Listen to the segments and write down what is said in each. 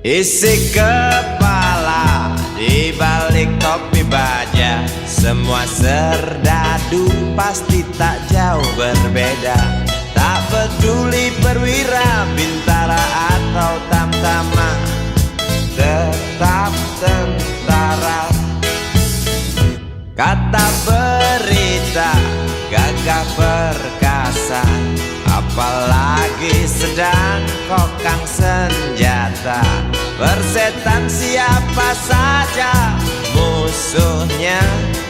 Isi kepala di balik topi baja, semua serdadu pasti tak jauh berbeda. Tak peduli perwira, bintara atau tamtama, tetap tentara. Kata berita gagah perkasa, apalagi sedang kokang senjata. Persetan siapa saja musuhnya,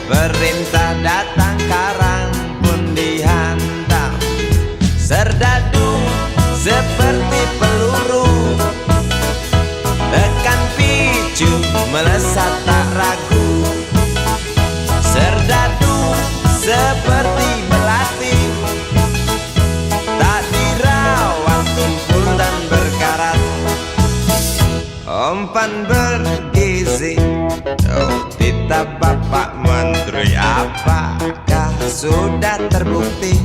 perintah datang karang pun dihantam. Serdadu seperti peluru, tekan picu melesat tak ragu. Serdadu seperti belati, tak dirawat tumpul dan berkarat. Umpan bergizi, oh titah Bapak Menteri, apakah sudah terbukti?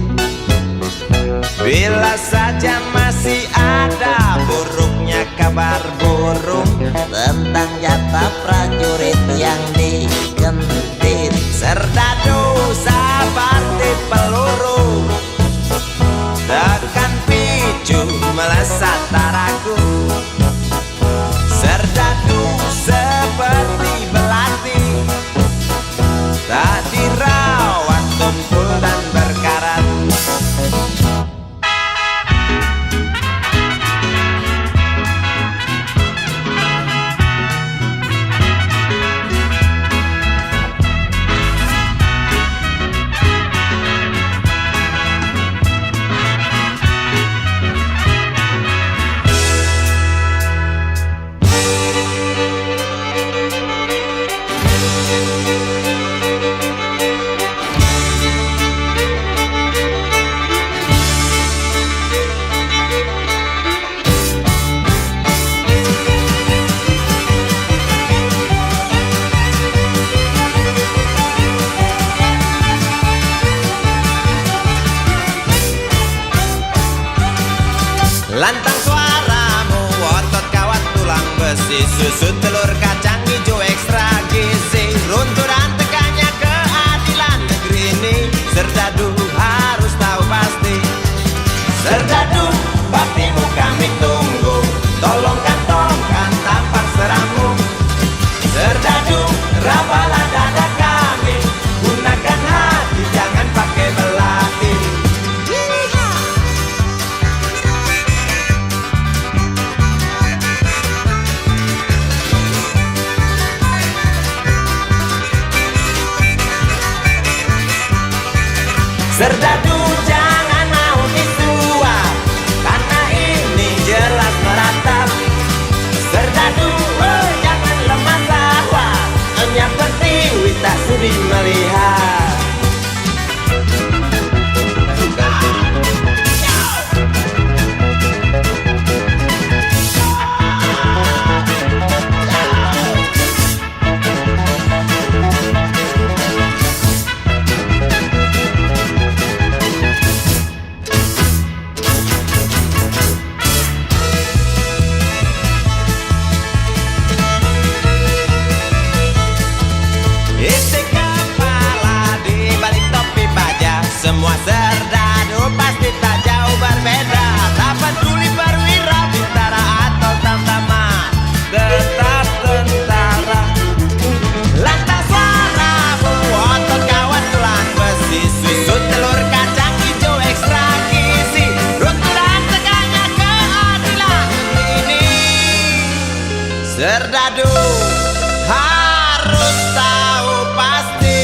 Bila saja masih ada buruknya kabar burung tentang jatah prajurit yang digentit. Serdadu seperti peluru, tekan picu melesat tak ragu. Serdadu seperti belati, tak dirawat tumpul dan berkarat. Lantang suaramu, otot kawat tulang besi, susu telur kacang hijau ekstra gizi. Runtuh dan tegaknya keadilan negeri ini, serdadu harus tahu pasti. Serdadu, baktimu kami tunggu, tolong kantongkan tampang seramu. Serdadu, rapalah dada kami, gunakan hati jangan pakai belati. Serdadu jangan mau disuap, karena ini jelas meratap. Serdadu jangan lemah sahwat, hanya pertiwi tak sudi melihat. Isi kepala di balik topi baja, semua serdadu pasti tak jauh berbeda. Tak peduli perwira, bintara atau tamtama, tetap tentara. Lantang suaramu, otot kawat tulang besi, susu telur kacang hijau ekstra gizi. Runtuh dan tegaknya keadilan ini, serdadu harus tahu pasti.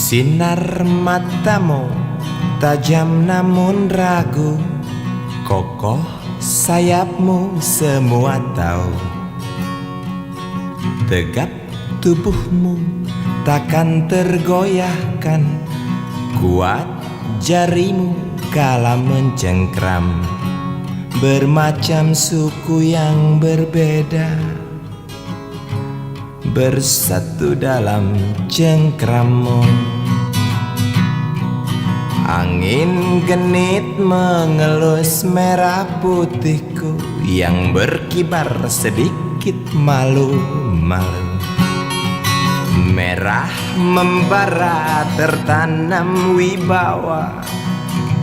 Sinar matamu tajam namun ragu, kokoh sayapmu semua tahu. Tegap tubuhmu takkan tergoyahkan, kuat jarimu kala mencengkram. Bermacam suku yang berbeda bersatu dalam cengkrammu. Angin genit mengelus merah putihku yang berkibar sedikit malu-malu. Merah membara tertanam wibawa,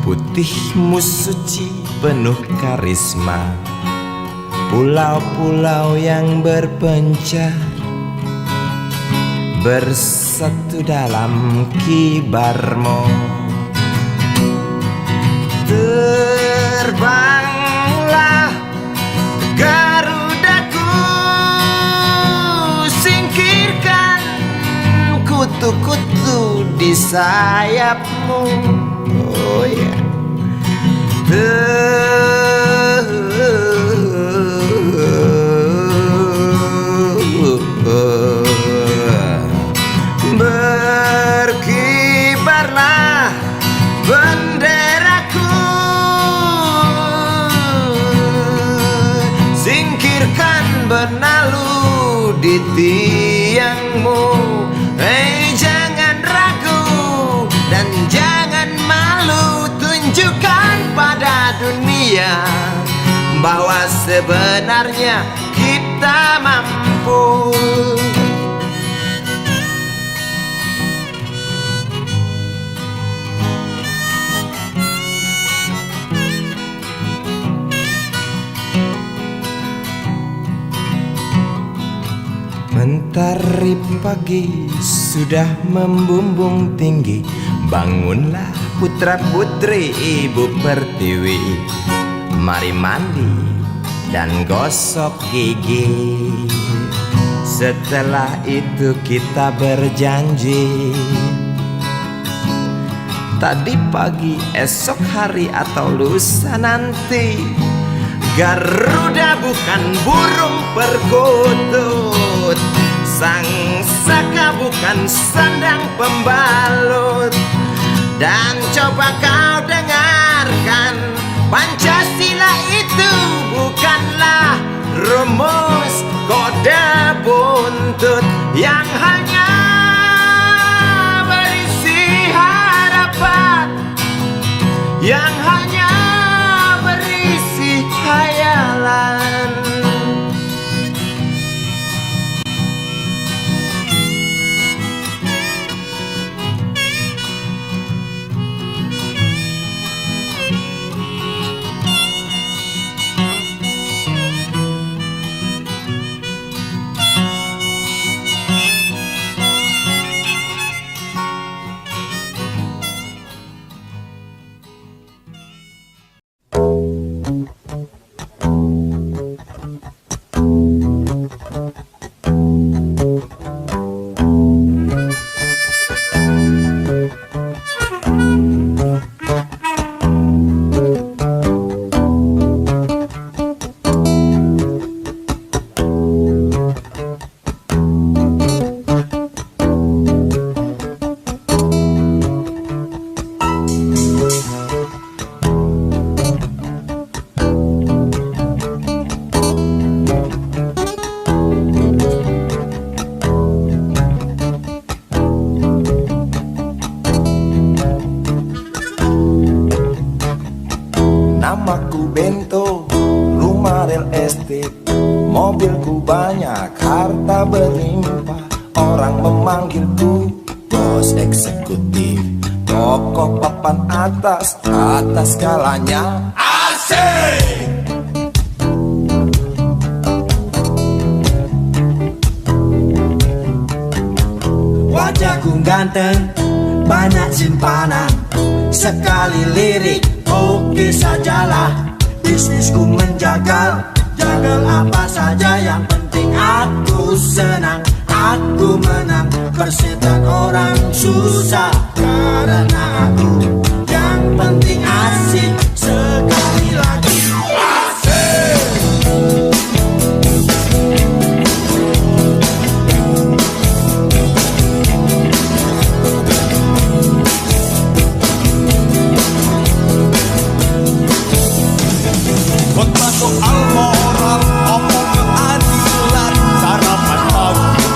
putihmu suci penuh karisma. Pulau-pulau yang berpencar bersatu dalam kibarmu. Terbanglah garudaku, singkirkan kutu-kutu di sayapmu. Oh ya, berkibarlah benderaku, singkirkan benalu di tiangmu. Hei, jangan ragu dan jangan malu, tunjukkan pada dunia bahwa sebenarnya kita mampu. Mentari pagi sudah membumbung tinggi, bangunlah putra putri ibu pertiwi. Mari mandi dan gosok gigi, setelah itu kita berjanji. Tadi pagi, esok hari atau lusa nanti, Garuda bukan burung perkutut, sang saka bukan sandang pembalut. Dan coba kau dengarkan, Pancasila itu bukanlah rumus kode buntut yang hanya berisi harapan, yang hanya berisi khayalan. Namaku Bento, rumah real estate, mobilku banyak, harta berlimpah. Orang memanggilku bos eksekutif, tokoh papan atas, atas skalanya asik. Wajahku ganteng, banyak simpanan, sekali lirik oke sajalah. Bisnisku menjagal, jagal apa saja, yang penting aku senang. aku menang. Persetan orang susah karena aku yang penting asik. Sekali lagi asik. Khotbah soal moral, omong keadilan, sarapan pagi,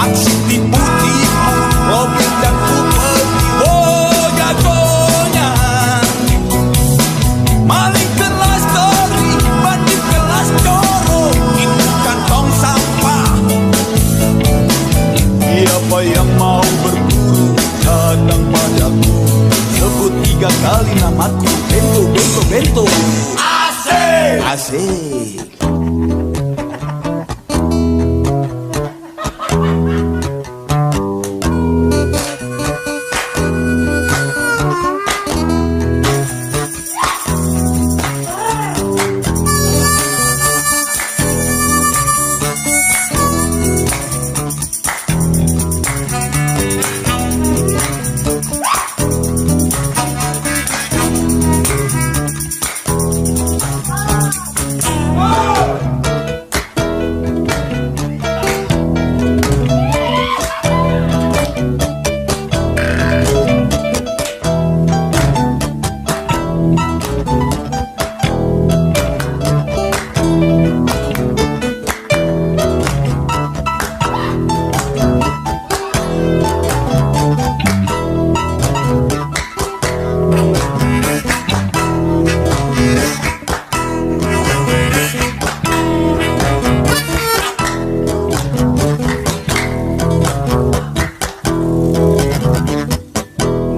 aksi tipu-tipu, Robin dan Kupeti, oh jagonya. Maling kelas tori, bandit kelas coro, itu kantong sampah. Siapa yang mau berburu, datang padaku. Sebut 3 kali namaku, Bento, Bento, Bento. Asik, asik.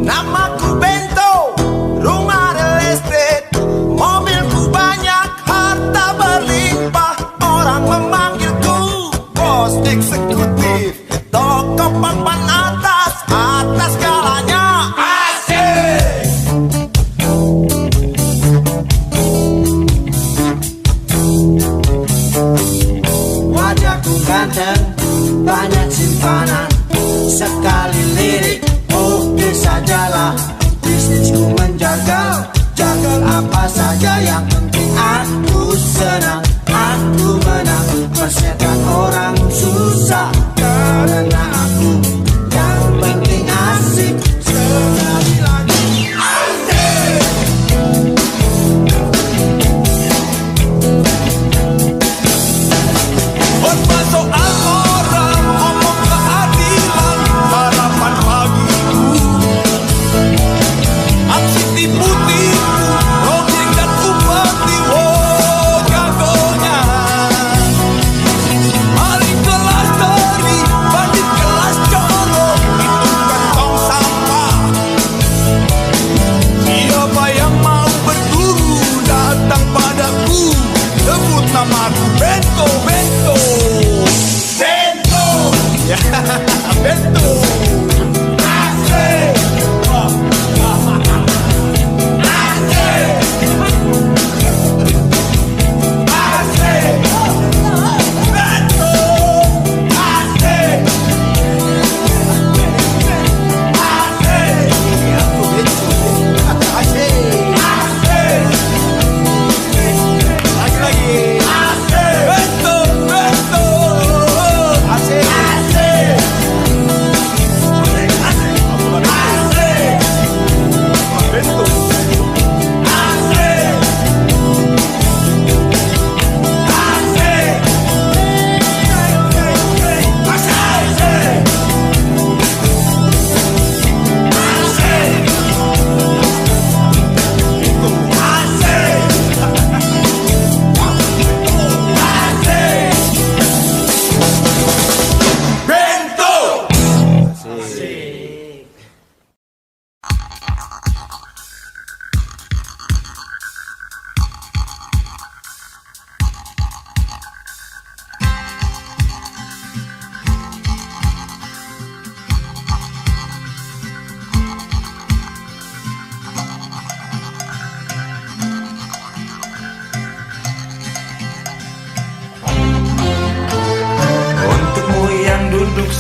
Namaku Bento, rumah real estate, mobilku banyak, harta berlimpah. Orang memanggilku bos eksekutif, toko papan atas, atas segalanya. Asik. Wajahku ganteng, banyak simpanan. Sekali lirik, oke sajalah. Bisnisku menjagal, jagal apa saja. Yang penting aku senang, aku menang. Persetan orang susah karena aku yang penting asik. Sekali lagi asik. Khotbah soal moral, omong keadilan, sarapan pagiku, aksi tipu-tipu, Robin dan Kupeti, oh jagonya. Maling kelas tori, bandit kelas coro.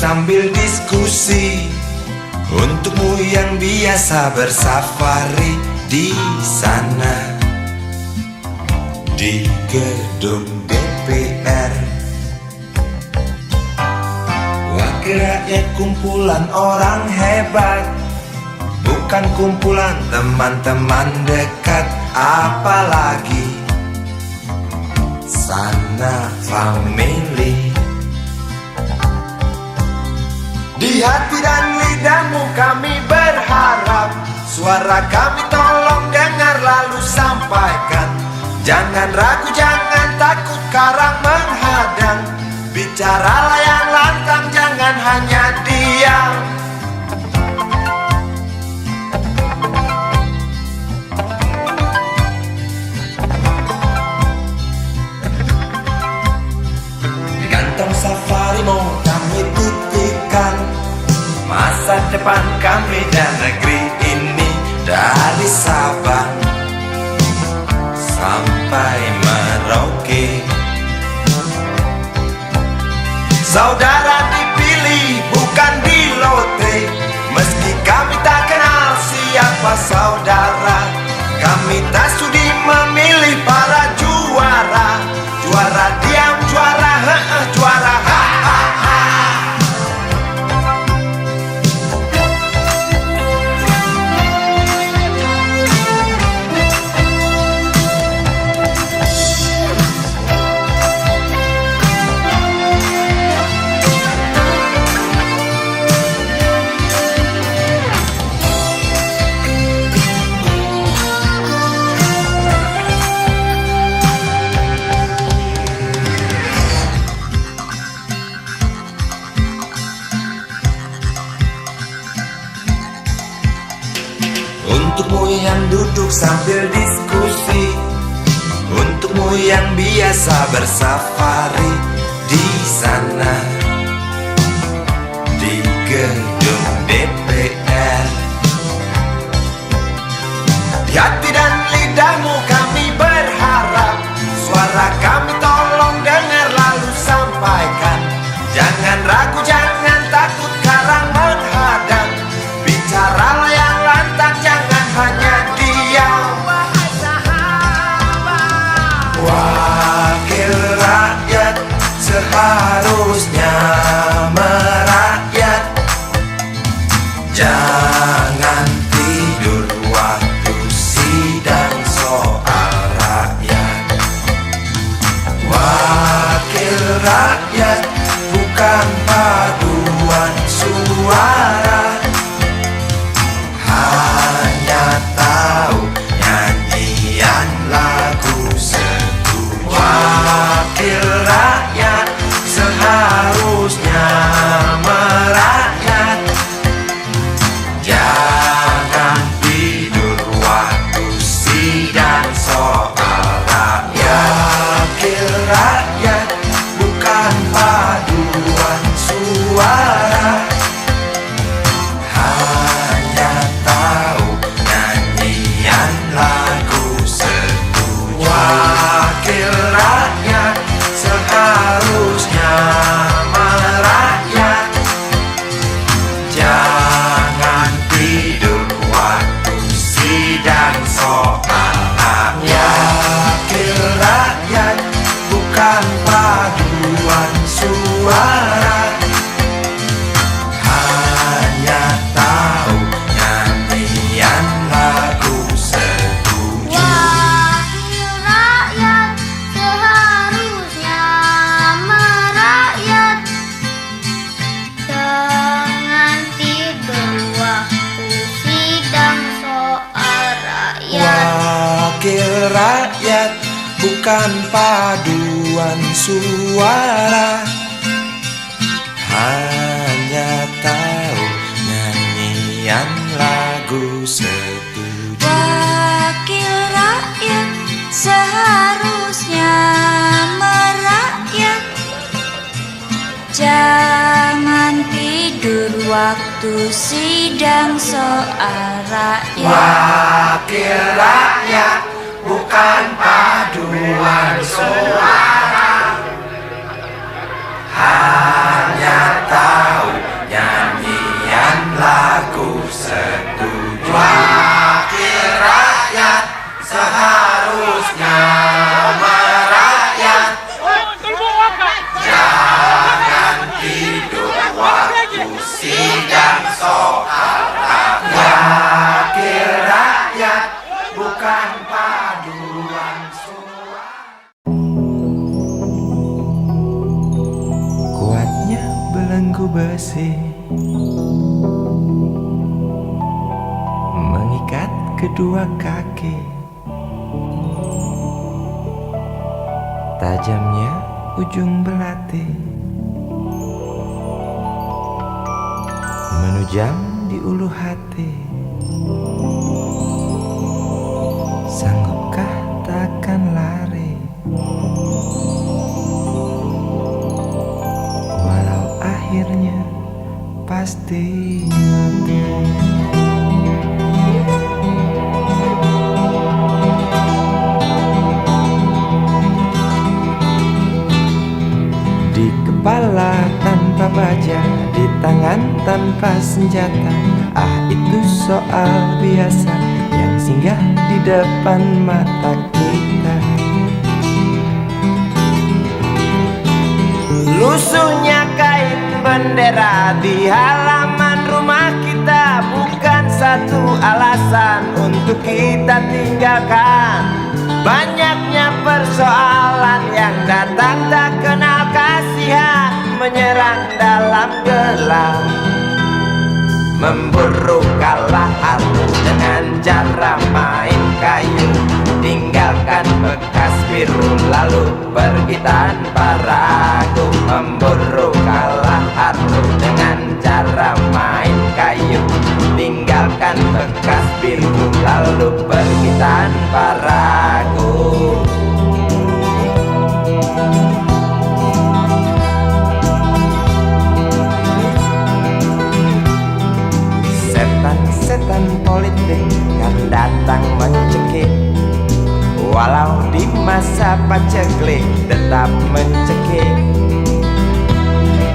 sambil diskusi. Untukmu yang biasa bersafari di sana, di gedung DPR. Wakil rakyat kumpulan orang hebat, bukan kumpulan teman-teman dekat, apalagi sana family. Di hati dan lidahmu kami berharap, suara kami tolong dengar lalu sampaikan. Jangan ragu, jangan takut karang menghadang. Bicaralah yang lantang, jangan hanya diam. Di kantong safari mau kami titipkan masa depan kami dan negeri ini, dari Sabang sampai Merauke. Saudara dipilih bukan di lotre, meski kami tak kenal siapa saudara. Kami tak sudi memilih para juara, juara diam, juara juara ha. Untukmu yang duduk sambil diskusi, untukmu yang biasa bersafari di sana, di gedung DPR. Di hati dan lidahmu kami berharap, suara kami tolong dengar lalu sampaikan. Jangan ragu, jangan takut karang menghadang. Bicaralah yang lantang, jangan hanya diam. Wakil rakyat seharusnya merakyat. Jangan tidur waktu sidang soal rakyat. Wakil rakyat bukan paduan suara, hanya tahu nyanyian lagu setuju. Wakil rakyat seharusnya merakyat. Jangan tidur waktu sidang soal rakyat. Wakil rakyat bukan paduan suara, hanya tahu nyanyian lagu setuju. Wakil rakyat seharusnya merakyat. Jangan tidur waktu sidang soal rakyat. Wakil rakyat bukan paduan suara, hanya tahu nyanyian lagu setuju. Wakil rakyat seharusnya merakyat. Jangan tidur waktu sidang soal rakyat. Wakil rakyat bukan paduan suara, hanya tahu nyanyian lagu setuju. Wakil rakyat seharusnya merakyat. Jangan tidur waktu sidang soal rakyat. Wakil rakyat bukan paduan suara, hanya tahu bukan paduan suara. Kuatnya belenggu besi mengikat kedua kaki, tajamnya ujung belati menujam di ulu hati. Sanggupkah takkan lari walau akhirnya pasti mati. Di kepala tanpa baja, di tangan tanpa senjata. Ah, itu soal biasa yang singgah di depan mata kita. Lusuhnya kain bendera di halaman rumah kita bukan satu alasan untuk kita tinggalkan. Banyaknya persoalan yang datang tak kenal kasihan, menyerang dalam gelap, memburu kalah hati dengan cara main kayu. Tinggalkan bekas biru lalu pergi tanpa ragu, memburu kalah hati dengan cara main kayu. Tinggalkan bekas biru lalu pergi tanpa ragu. Setan politik kan datang mencekik, walau di masa paceklik tetap mencekik.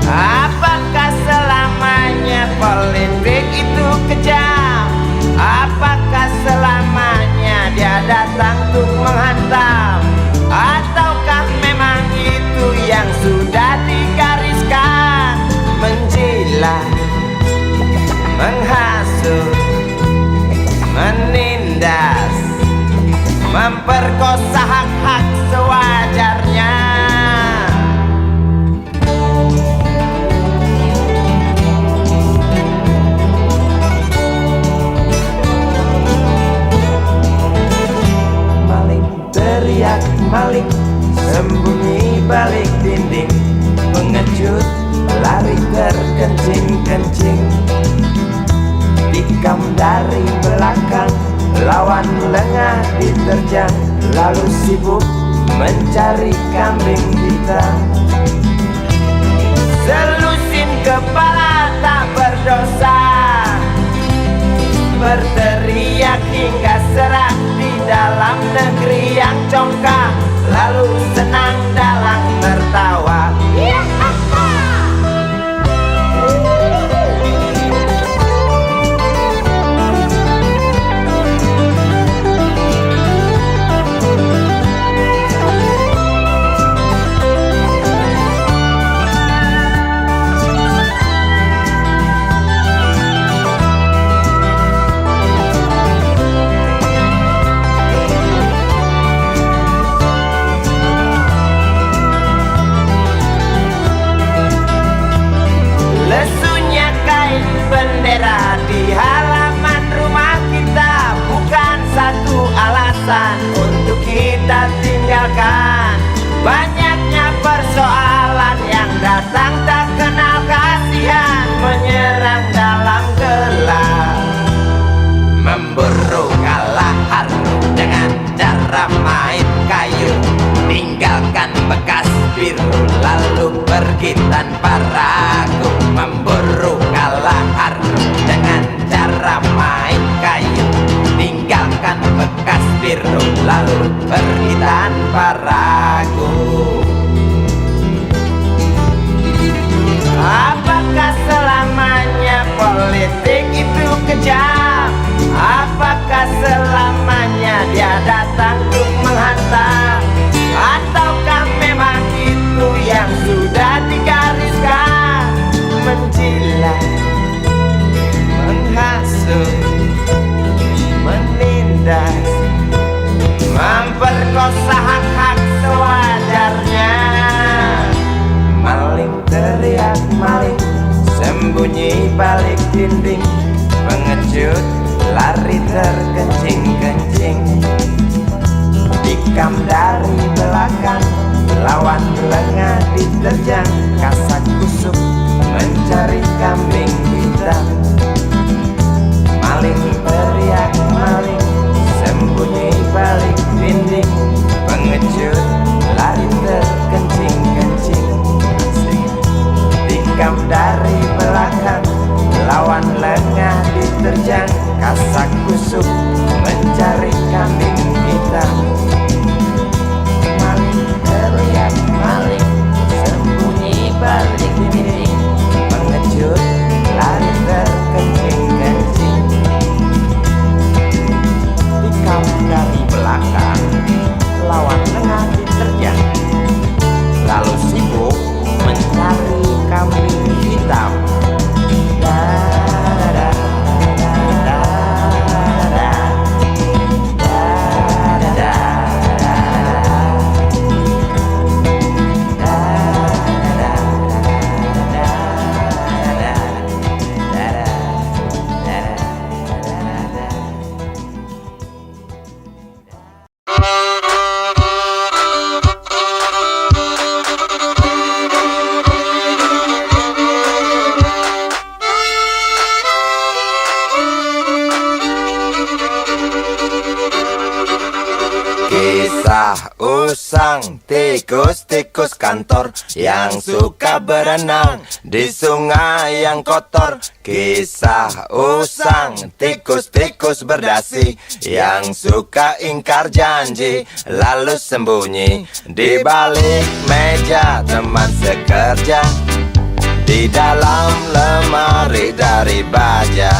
Apakah selamanya politik itu kejam? Apakah selamanya dia datang untuk menghantam? Ataukah memang itu yang sudah digariskan? Menjilat, menghasut, menindas, memperkosa hak-hak sewajarnya. Maling teriak maling, sembunyi balik dinding, pengecut lari terkencing-kencing, tikam dari belakang, lawan lengah diterjang, lalu sibuk mencari kambing hitam. Selusin kepala tak berdosa, berteriak hingga serak di dalam negeri yang congkak, lalu senang dalam tertawa. Bendera di halaman rumah kita bukan satu alasan untuk kita tinggalkan. Banyaknya persoalan yang datang tak kenal kasihan, menyerang dalam gelap, memburu kalah harta dengan cara main kayu. Tinggalkan bekas biru lalu pergi tanpa ragu, memburu kalah harta dengan cara main kayu. Tinggalkan bekas biru lalu pergi tanpa ragu. Apakah selamanya politik itu kejam? Apakah selamanya dia datang untuk menghantam? Ataukah memang itu yang sudah digariskan? Menjilat, menghasut, menindas, Tikam dari belakang, lawan lengah diterjang, kasak kusuk mencari kambing hitam. Maling teriak maling, sembunyi balik dinding, pengecut lari terkencing-kencing. Tikam dari belakang, lawan lengah diterjang, kasak kusuk mencari kambing hitam. Maling teriak maling, sembunyi balik dinding, pengecut lari terkencing-kencing. Tikam dari belakang, lawan lengah diterjang, lalu sibuk mencari kambing hitam. Kisah usang tikus-tikus kantor yang suka berenang di sungai yang kotor. Kisah usang tikus-tikus berdasi yang suka ingkar janji lalu sembunyi di balik meja teman sekerja, di dalam lemari dari baja.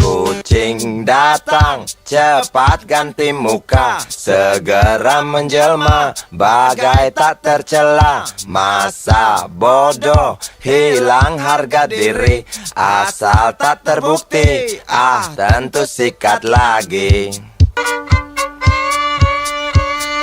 Kucing datang, cepat ganti muka, segera menjelma, bagai tak tercela. Masa bodoh, hilang harga diri, asal tak terbukti, tentu sikat lagi.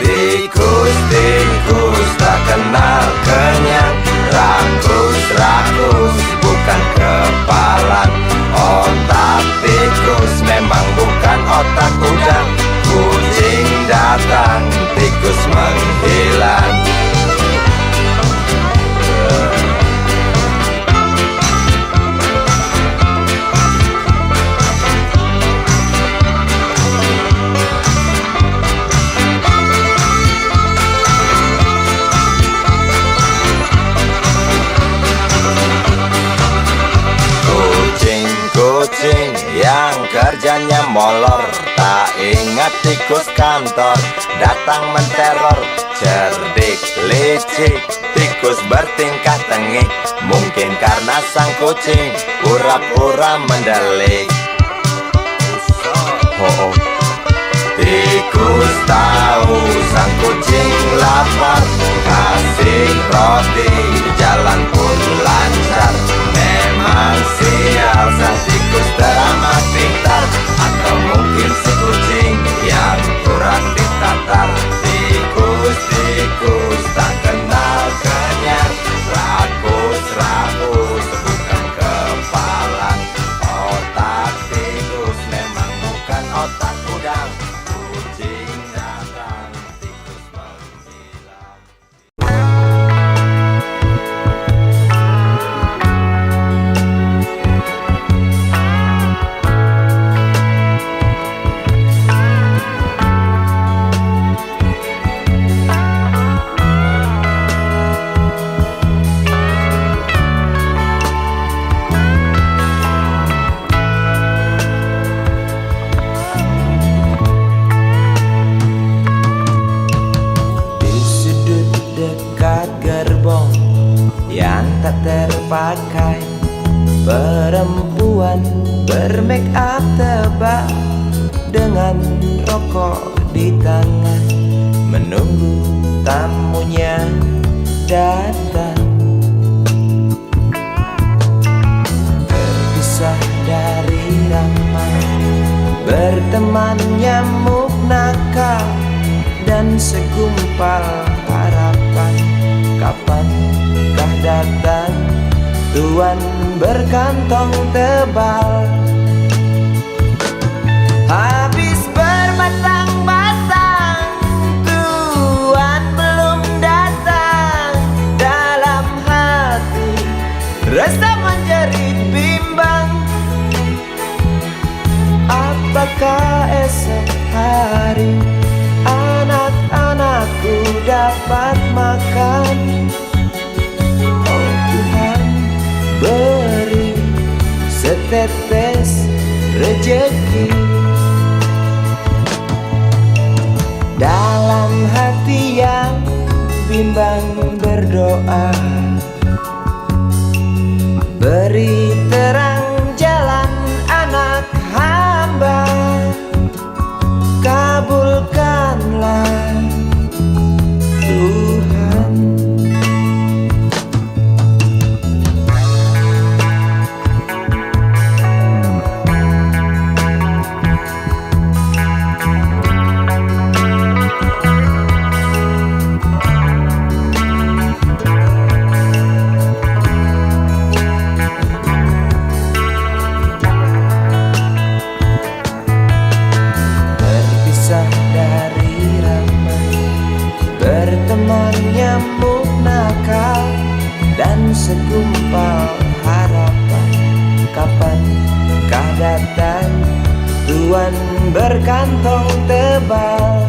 Tikus-tikus tak kenal kenyang, rakus-rakus bukan kepalang. Otak tikus memang bukan otak udang. Kucing datang, tikus menghilang. Kucing yang kerjanya molor, tak ingat tikus kantor, datang menteror. Cerdik, licik, tikus bertingkah tengik, mungkin karena sang kucing pura-pura mendelik. Tikus tahu sang kucing lapar, kasih roti, jalan pun lancar. Memang sial sang tikus teramat pintar, atau mungkin si kucing yang kurang ditatar. Tikus-tikus tak kenal kenyang, rakus-rakus bukan kepalang. Otak tikus memang bukan otak udang. Kucing datang, tikus menghilang. Tak terpakai, perempuan bermake up tebal dengan rokok di tangan, menunggu tamunya datang. Terpisah dari ramai, berteman nyamuk nakal dan segumpal harapan. Kapankah datang tuan berkantong tebal? Habis berbatang-batang Dalam hati yang bimbang berdoa, beri terang jalan anak hamba, kabulkanlah Tuhan. Berpisah dari ramai, berteman nyamuk nakal, dan segumpal harapan. Kapankah datang Tuhan berkantong tebal?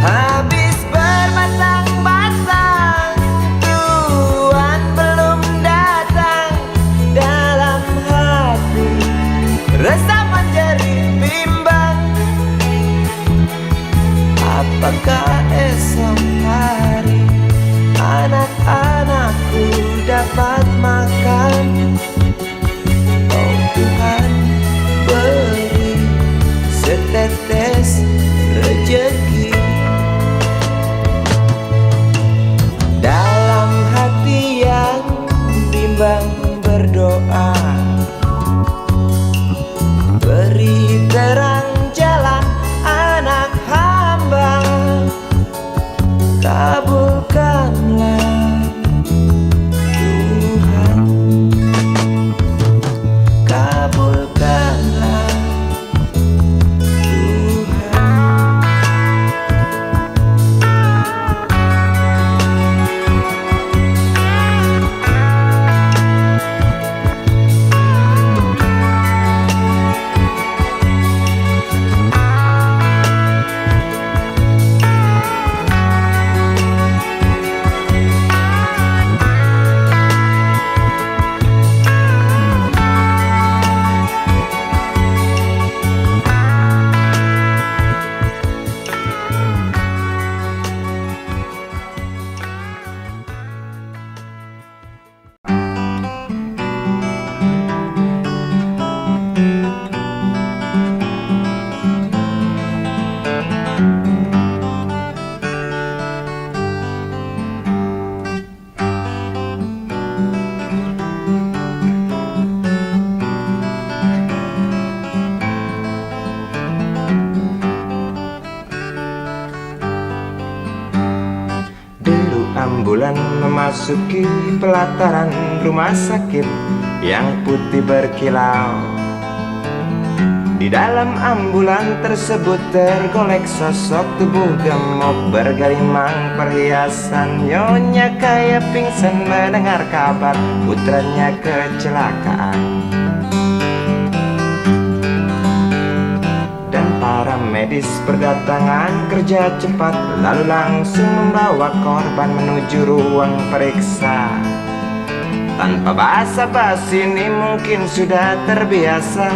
Habis berbatang-batang, Tuhan belum datang. Dalam hati resah menjadi bimbang, apakah esok hari anak-anakku dapat makan? Oh Tuhan, beri setetes rejeki. Dalam hati yang bimbang berdoa, beri terang jalan anak hamba, kabulkanlah Tuhan, kabulkanlah Tuhan. Ambulan memasuki pelataran rumah sakit yang putih berkilau. Di dalam ambulan tersebut tergolek sosok tubuh gemuk bergelimang perhiasan. Nyonya kaya pingsan mendengar kabar putranya kecelakaan. Para medis berdatangan kerja cepat, lalu langsung membawa korban menuju ruang periksa. Tanpa basa-basi ini mungkin sudah terbiasa.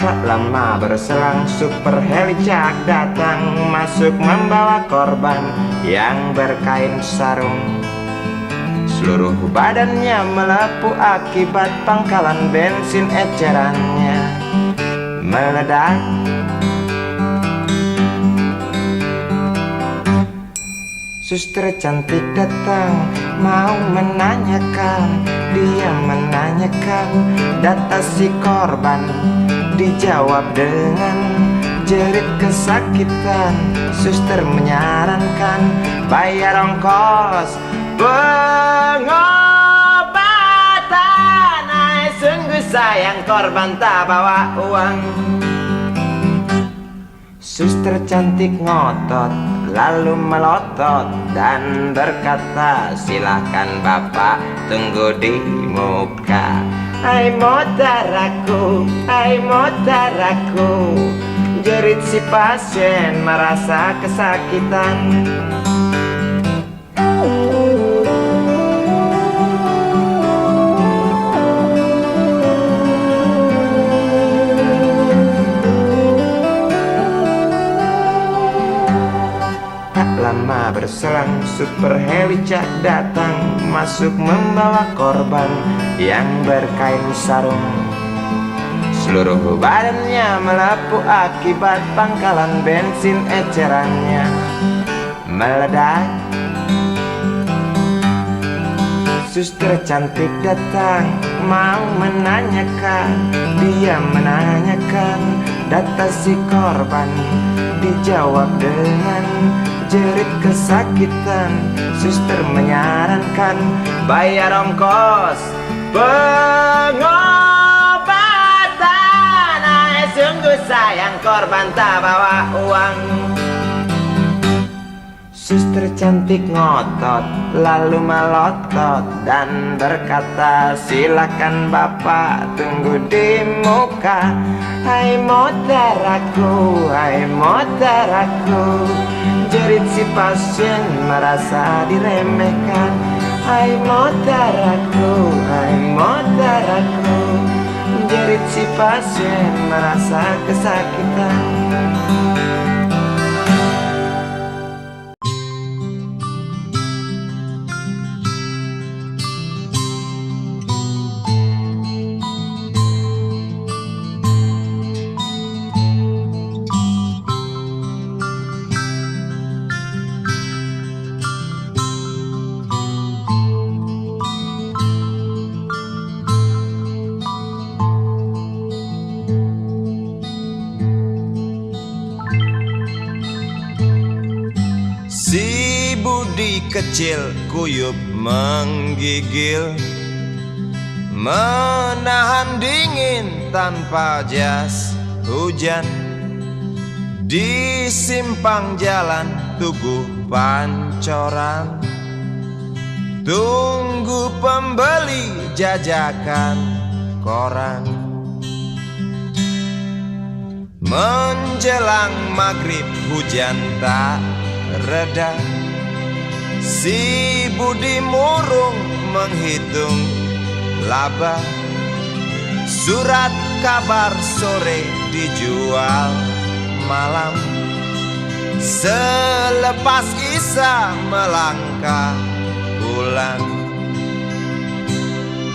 Tak lama berselang super helicak datang, masuk membawa korban yang berkain sarung. Seluruh badannya melepuh akibat pangkalan bensin ecerannya meledak. Suster cantik datang mau menanyakan, dia menanyakan data si korban. Dijawab dengan jerit kesakitan. Suster menyarankan bayar ongkos pengobatan. Ay, sungguh sayang korban tak bawa uang. Suster cantik ngotot lalu melotot dan berkata, silahkan bapak tunggu di muka. Hai motaraku, hai motaraku, jerit si pasien merasa kesakitan. lama berselang super helicak datang, masuk membawa korban yang berkain sarung. Seluruh badannya melepuh akibat pangkalan bensin ecerannya meledak. Suster cantik datang mau menanyakan, dia menanyakan data si korban. Dijawab dengan jerit kesakitan. Suster menyarankan bayar ongkos pengobatan. Sungguh sayang korban tak bawa uang. Suster cantik ngotot lalu melotot dan berkata, silakan bapak tunggu di muka. Hai moteraku, hai moteraku, jerit si pasien merasa diremehkan. Hai moteraku, hai moteraku, jerit si pasien merasa kesakitan. Si Budi kecil kuyup menggigil, menahan dingin tanpa jas hujan. Di simpang jalan Tugu Pancoran, tunggu pembeli jajakan koran. Menjelang maghrib hujan tak reda, si Budi murung menghitung laba. Surat kabar sore dijual malam. Selepas Isya melangkah pulang.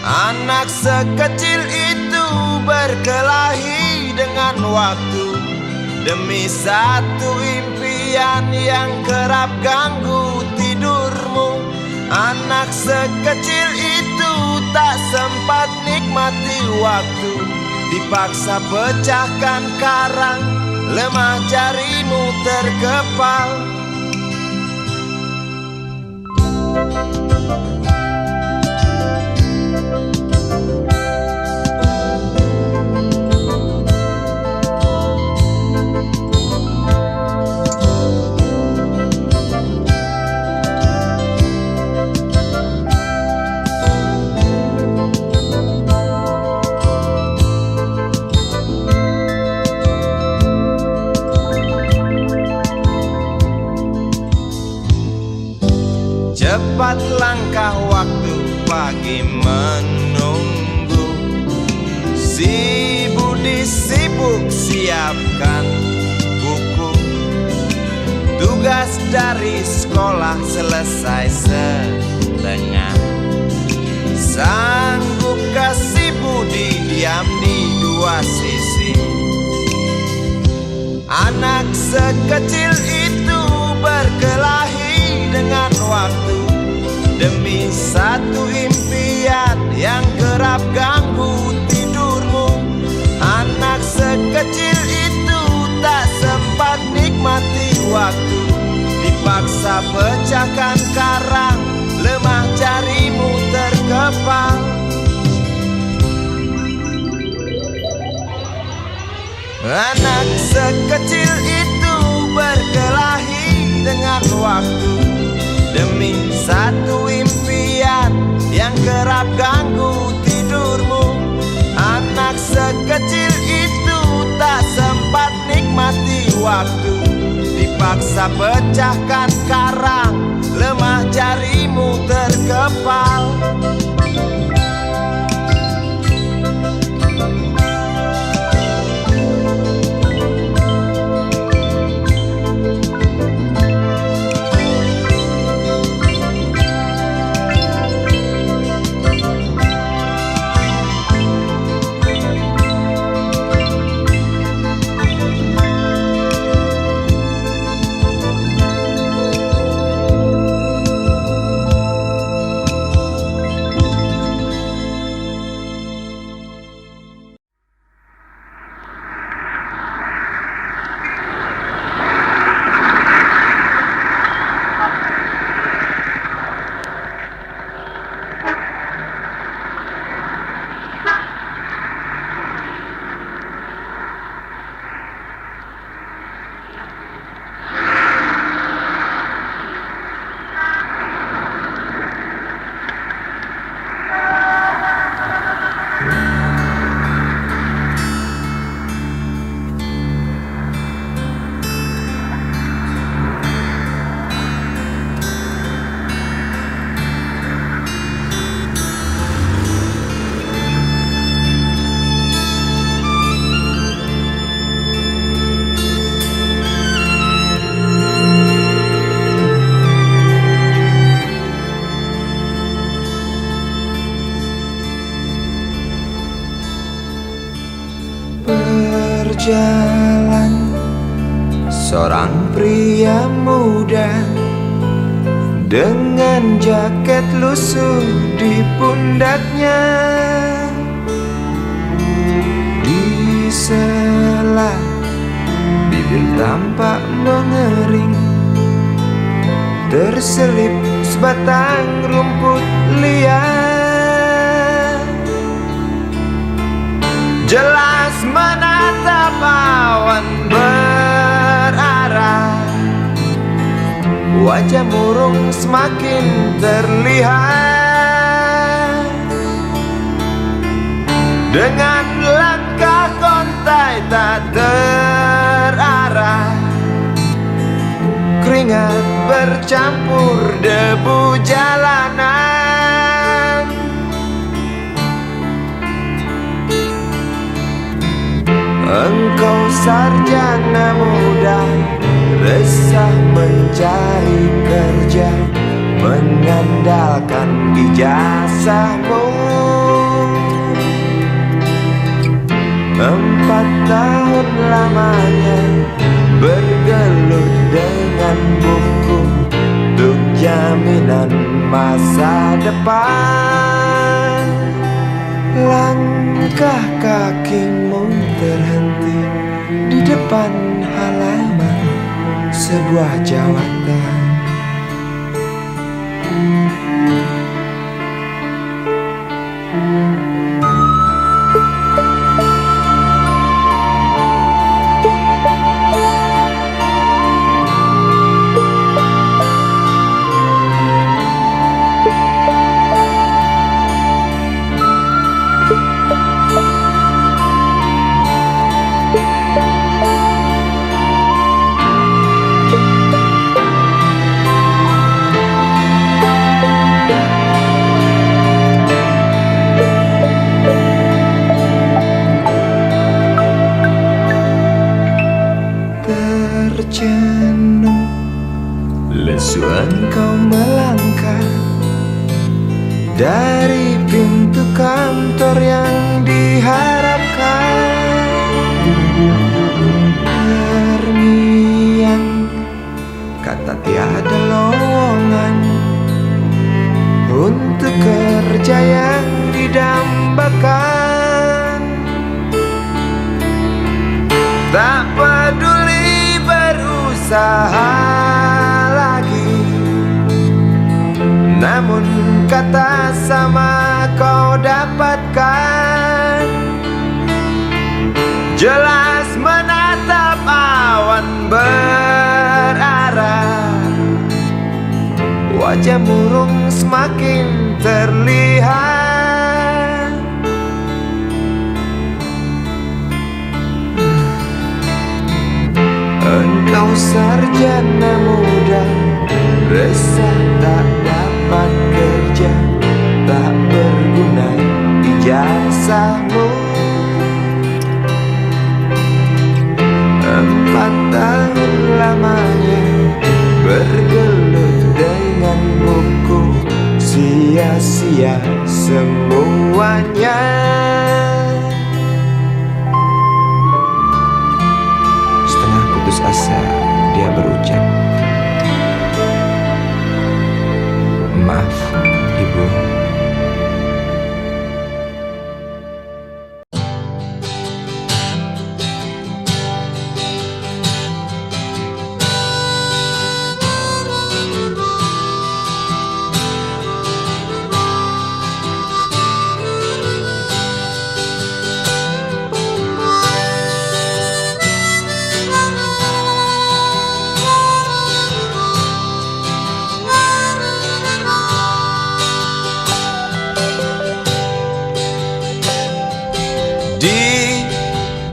Anak sekecil itu berkelahi dengan waktu demi satu impian yang kerap ganggu tidurmu. Anak sekecil itu tak sempat nikmati waktu, dipaksa pecahkan karang, lemah jarimu terkepal. Cepat langkah waktu pagi menunggu. Si Budi sibuk siapkan buku. Tugas dari sekolah selesai setengah. Sanggupkah si Budi diam di dua sisi? Anak sekecil itu berkelahi dengan waktu demi satu impian yang kerap ganggu tidurmu. Anak sekecil itu tak sempat nikmati waktu, dipaksa pecahkan karang, lemah jarimu terkepal. Anak sekecil itu berkelahi dengan waktu demi satu impian yang kerap ganggu tidurmu. Anak sekecil itu tak sempat nikmati waktu, dipaksa pecahkan karang, lemah jarimu terkepal. Seorang pria muda dengan jaket lusuh di pundaknya, di sela bibir tampak mengering, terselip sebatang rumput liar. Jelas menatap awan berarah, wajah murung semakin terlihat. Dengan langkah kontai tak terarah, keringat bercampur debu jalanan. Engkau sarjana muda, resah mencari kerja, mengandalkan ijazahmu. 4 tahun lamanya bergelut dengan buku untuk jaminan masa depan. Langkah kakimu terhenti di depan halaman sebuah jawatan. Terjenuh, lesu engkau melangkah dari pintu kantor yang diharapkan. Terngiang kata tiada lowongan untuk kerja yang didambakan. Tak peduli berusaha lagi, namun kata sama kau dapatkan. Jelas menatap awan berarah, wajah murung semakin terlihat. Engkau sarjana muda, resah tak dapat kerja, tak berguna ijazahmu. 4 tahun lamanya bergelut dengan buku, sia-sia semuanya. Setengah putus asa dia berucap, "Maaf, Ibu."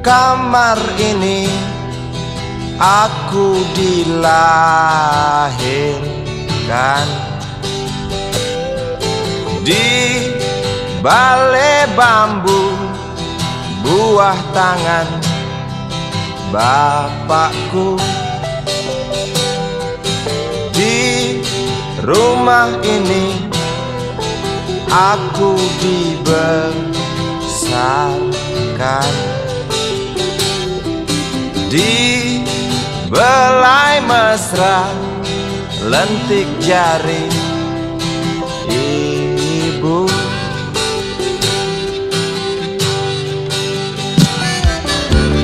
Kamar ini aku dilahirkan, di balai bambu buah tangan bapakku. Di rumah ini aku dibesarkan, di mesra lentik jari ibu.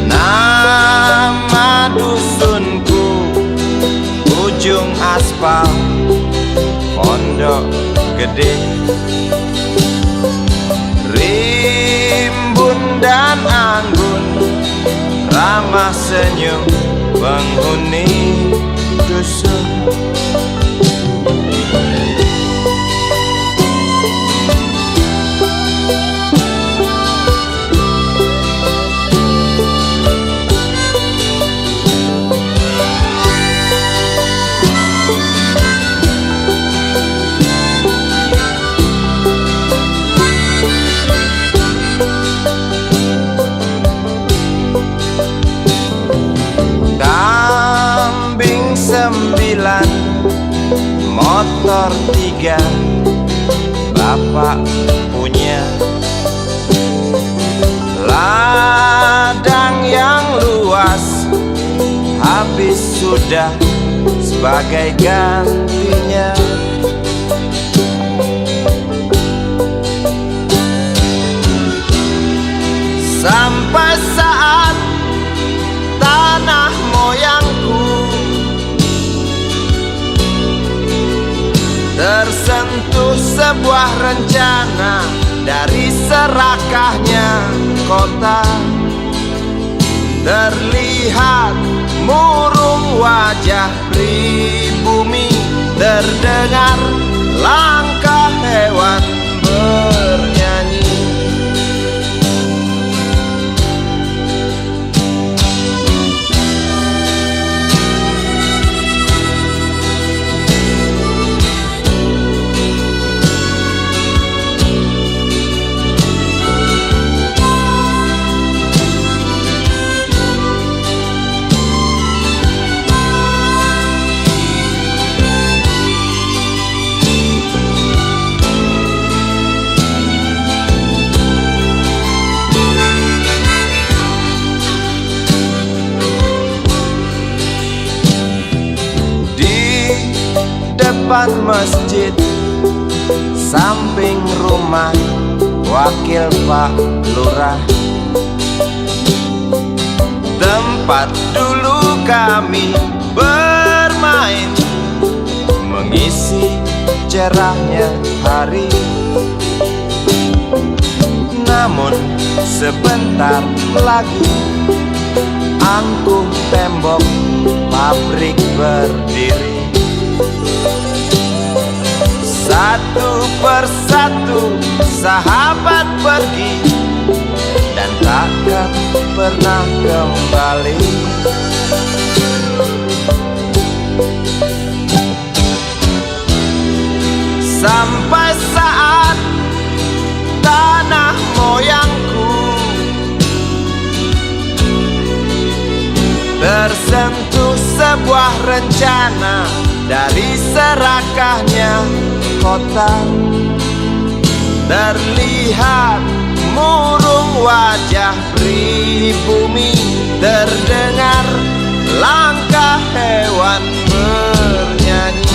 Nama dusunku ujung aspal Pondok Gede. Rimbun dan anggun ramah senyum penghuni dusun. Kambing 9, motor 3, bapak punya. Ladang yang luas habis sudah sebagai gantinya. Sampai saat tanah moyangku tersentuh sebuah rencana dari serakahnya kota. Terlihat murung wajah pribumi, terdengar langkah hewan bernyanyi. Depan masjid samping rumah wakil Pak Lurah, tempat dulu kami bermain mengisi cerahnya hari. Namun sebentar lagi angkuh tembok pabrik berdiri. Satu persatu sahabat pergi dan takkan pernah kembali. Sampai saat tanah moyangku tersentuh sebuah rencana dari serakahnya kota. Terlihat murung wajah pribumi, terdengar langkah hewan bernyanyi.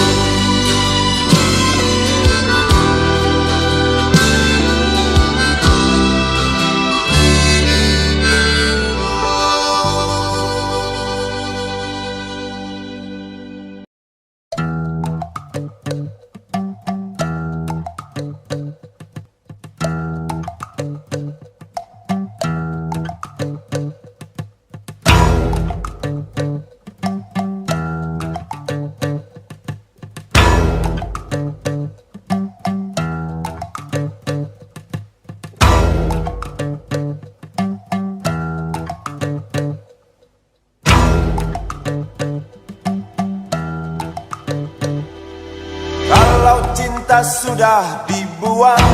Cinta sudah dibuang,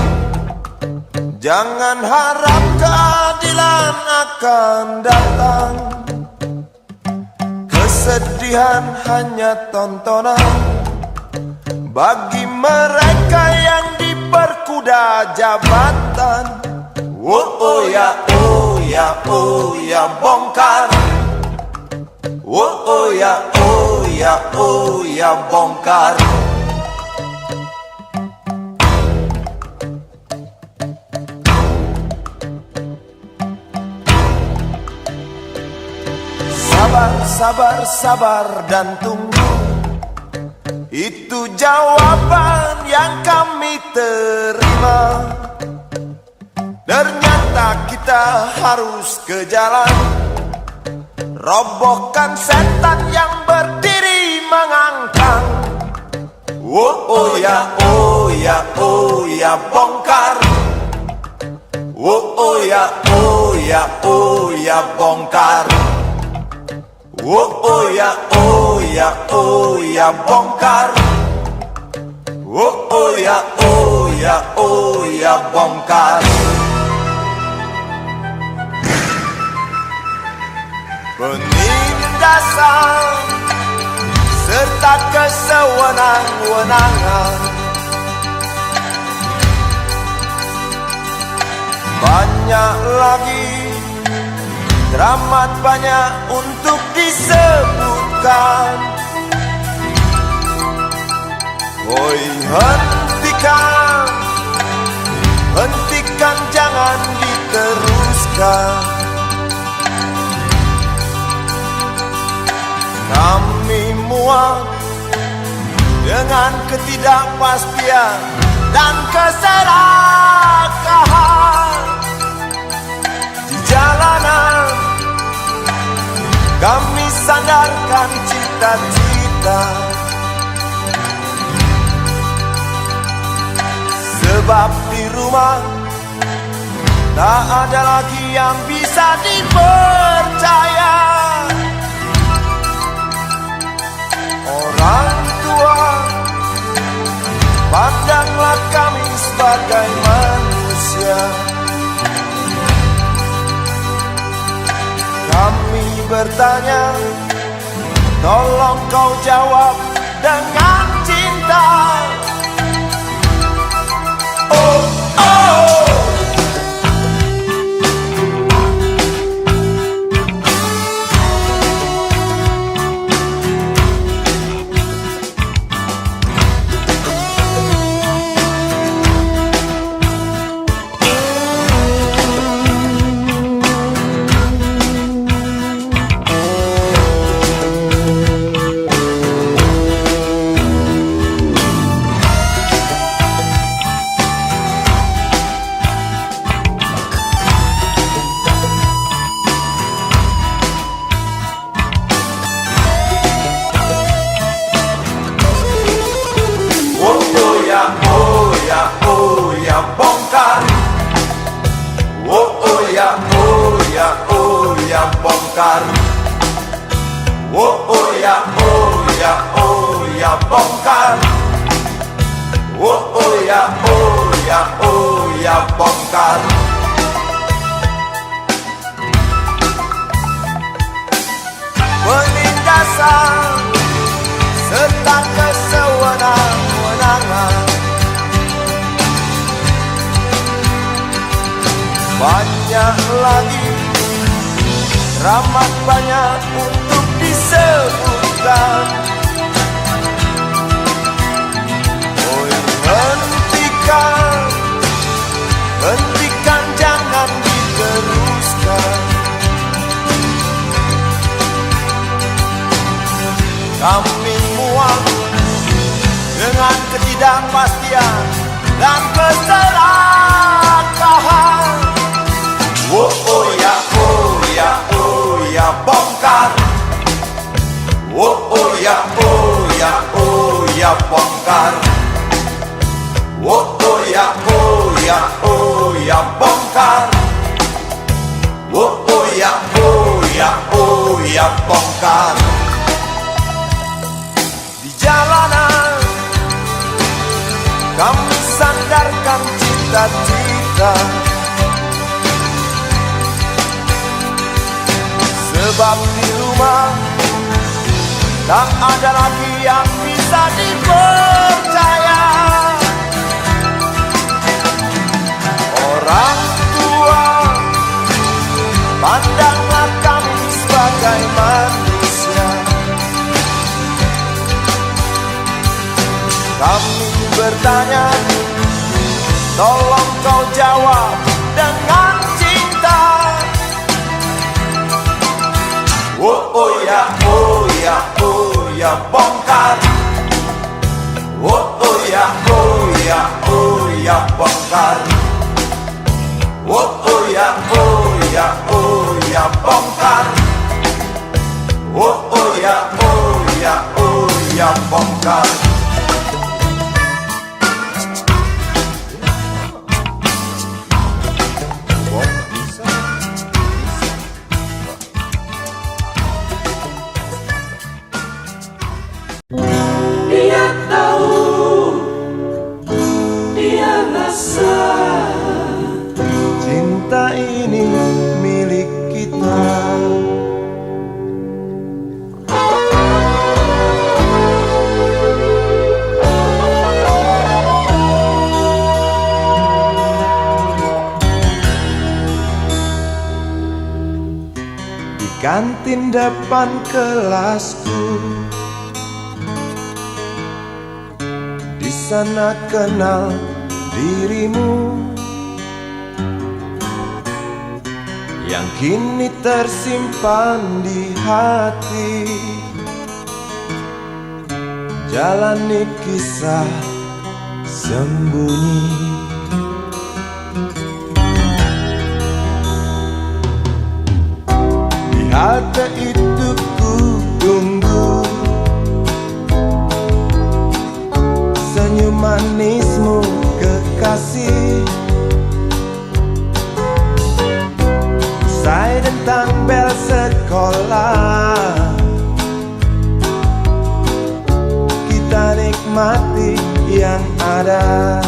jangan harap keadilan akan datang. Kesedihan hanya tontonan bagi mereka yang diperkuda jabatan. Oh ya, oh ya, oh ya, bongkar. Oh ya, oh oh ya bongkar. Sabar, sabar, sabar dan tunggu, itu jawaban yang kami terima. Ternyata kita harus ke jalan, robohkan setan yang berdiri mengangkang. Oh ya, oh ya, oh ya bongkar. Oh ya, oh ya, oh ya bongkar. Oh ya, oh ya, oh ya bongkar. Oh ya, oh ya, oh ya bongkar. Penindasan serta kesewenang-wenangan, banyak lagi, teramat banyak untuk disebutkan. Woi, hentikan, hentikan, jangan diteruskan. Kami muak dengan ketidakpastian dan keserakahan di jalanan. Kami sandarkan cita-cita, sebab di rumah tak ada lagi yang bisa dipercaya. Orang tua, pandanglah kami sebagai manusia. Kami bertanya, tolong kau jawab dengan cinta. Oh, oh. Bongkar. Oh ya, oh ya, oh ya bongkar. Oh ya, oh ya, oh ya bongkar. Penindasan serta kesewenang-wenangan, banyak lagi, teramat banyak untuk disebutkan. Oh, hentikan, hentikan, jangan diteruskan. Kami muak dengan ketidakpastian dan keserakahan. Oh ya, oh ya, oh ya bongkar. Oh ya, oh ya, oh ya bongkar. Oh ya, oh ya, oh ya bongkar. Oh ya, oh ya, oh ya bongkar. Di jalanan kami sandarkan cita-cita, sebab di rumah tak ada lagi yang bisa dipercaya. Orang tua, pandanglah kami sebagai manusia. Kami bertanya, tolong kau jawab dengan cinta. Oh ya, oh ya, oh ya, bongkar. Oh ya, oh ya, oh ya, bongkar. Oh ya, oh ya, oh ya, bongkar. Oh ya, oh ya, oh ya, bongkar. Dia tahu, dia rasa Cinta ini milik kita. Di kantin depan kelasku, di sana kenal dirimu, yang kini tersimpan di hati. Jalani kisah sembunyi. Di halte itu ku tunggu senyum manismu kekasih. Usai tentang bel sekolah, kita nikmati yang ada.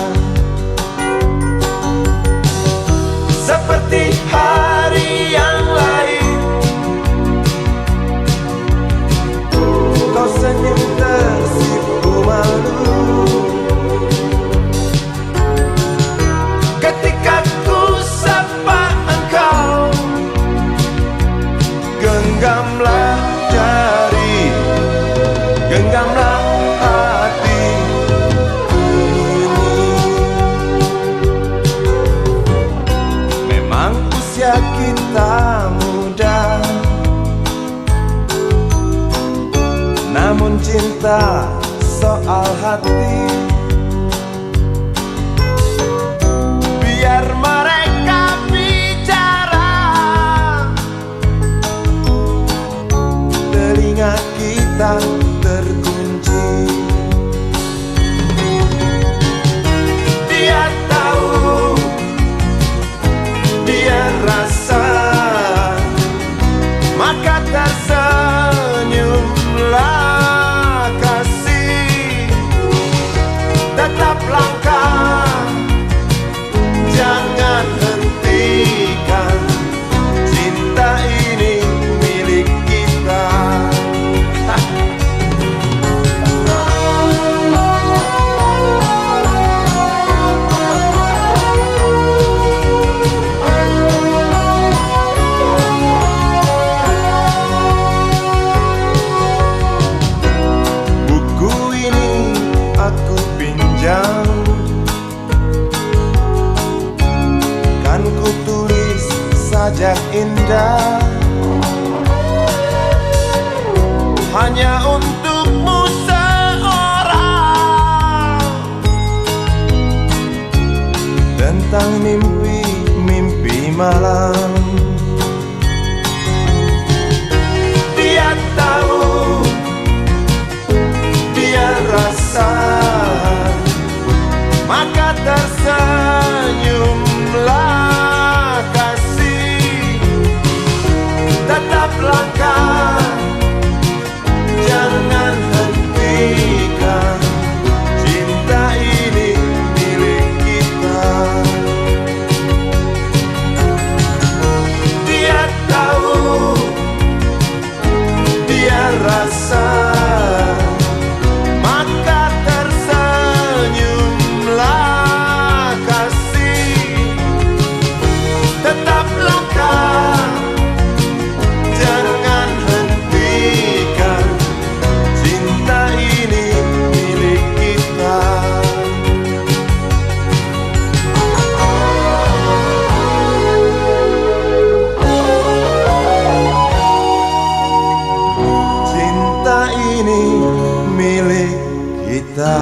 Seperti hari yang lain, kau senyum tersipu malu ketika ku sapa engkau. Genggamlah jari, genggamlah hati ini. Memang usia kita muda, namun cinta soal hati. Biar mereka bicara, telinga kita terkunci. Dia tahu, dia rasa, maka tersenyumlah kasih. Tetap langkah, jangan hentikan. Cinta ini milik kita. Buku ini aku pinjam, kan ku tulis sajak indah, hanya untukmu seorang, tentang mimpi-mimpi malam. Dia tahu, dia rasa, maka tersenyumlah kasih. Tetap langkah, jangan hentikan. Cinta ini milik kita. Dia tahu, dia rasa, maka tersenyumlah kasih. Tetap langkah, jangan hentikan. Cinta ini milik kita. ini milik kita.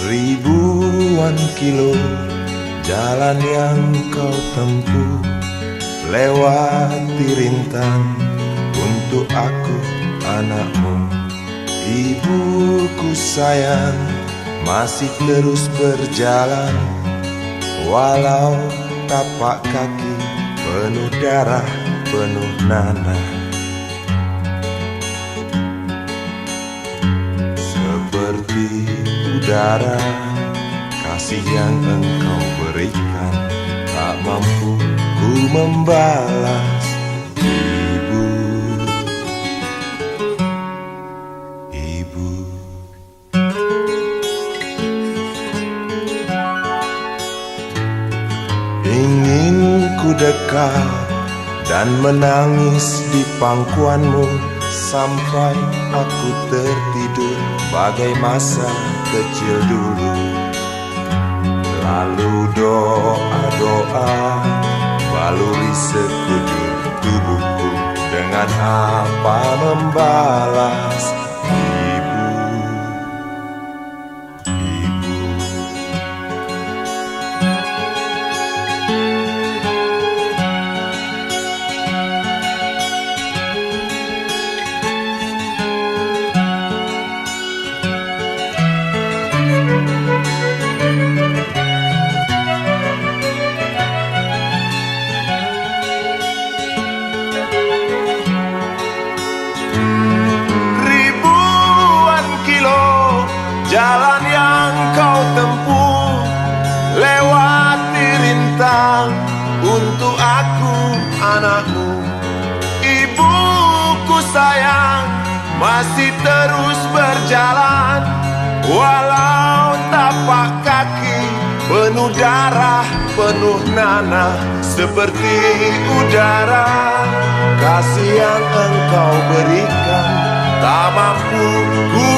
Ribuan kilo jalan yang kau tempuh, lewati rintang untuk aku anakmu. Ibuku sayang masih terus berjalan, walau tapak kaki penuh darah, penuh nanah. Seperti udara, kasih yang engkau berikan tak mampu ku membalas. Ibu, ibu. Ingin ku dekat dan menangis di pangkuanmu sampai aku tertidur bagai masa kecil dulu. Lalu doa-doa baluri sekujur tubuhku, dengan apa membalas. Ibu, ibu. Jalan yang kau tempuh, lewati rintang untuk aku anakmu. Ibuku sayang masih terus berjalan, walau tapak kaki penuh darah, penuh nanah. Seperti udara, kasih yang engkau berikan tak mampu ku